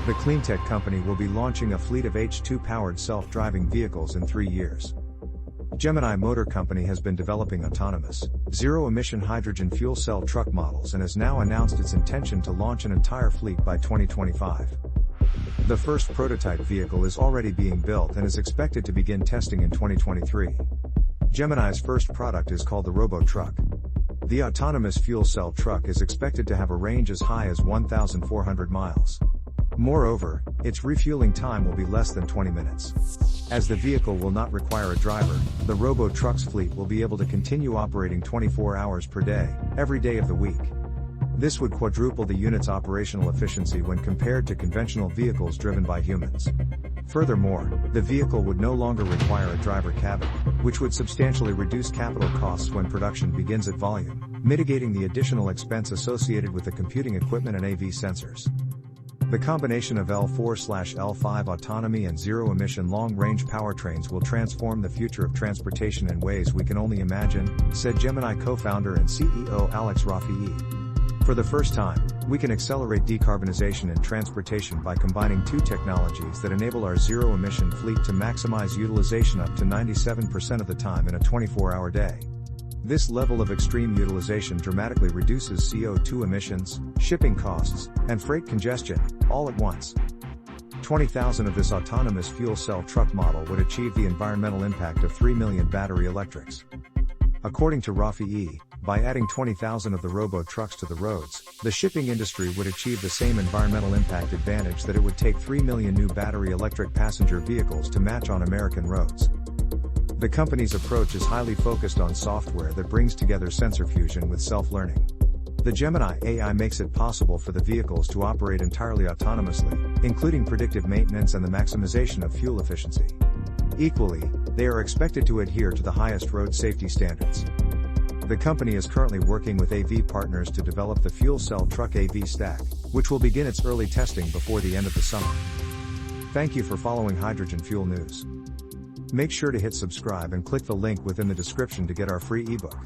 The cleantech company will be launching a fleet of H2-powered self-driving vehicles in 3 years. Gemini Motor Company has been developing autonomous, zero-emission hydrogen fuel cell truck models and has now announced its intention to launch an entire fleet by 2025. The first prototype vehicle is already being built and is expected to begin testing in 2023. Gemini's first product is called the Robo-Truck. The autonomous fuel cell truck is expected to have a range as high as 1,400 miles. Moreover, its refueling time will be less than 20 minutes. As the vehicle will not require a driver, the Robo-Truck's fleet will be able to continue operating 24 hours per day, every day of the week. This would quadruple the unit's operational efficiency when compared to conventional vehicles driven by humans. Furthermore, the vehicle would no longer require a driver cabin, which would substantially reduce capital costs when production begins at volume, mitigating the additional expense associated with the computing equipment and AV sensors. The combination of L4/L5 autonomy and zero-emission long-range powertrains will transform the future of transportation in ways we can only imagine, said Gemini co-founder and CEO Alex Rafiee. For the first time, we can accelerate decarbonization in transportation by combining two technologies that enable our zero-emission fleet to maximize utilization up to 97% of the time in a 24-hour day. This level of extreme utilization dramatically reduces CO2 emissions, shipping costs, and freight congestion, all at once. 20,000 of this autonomous fuel cell truck model would achieve the environmental impact of 3 million battery electrics. According to Rafiee, by adding 20,000 of the robo-trucks to the roads, the shipping industry would achieve the same environmental impact advantage that it would take 3 million new battery electric passenger vehicles to match on American roads. The company's approach is highly focused on software that brings together sensor fusion with self-learning. The Gemini AI makes it possible for the vehicles to operate entirely autonomously, including predictive maintenance and the maximization of fuel efficiency. Equally, they are expected to adhere to the highest road safety standards. The company is currently working with AV partners to develop the fuel cell truck AV stack, which will begin its early testing before the end of the summer. Thank you for following Hydrogen Fuel News. Make sure to hit subscribe and click the link within the description to get our free ebook.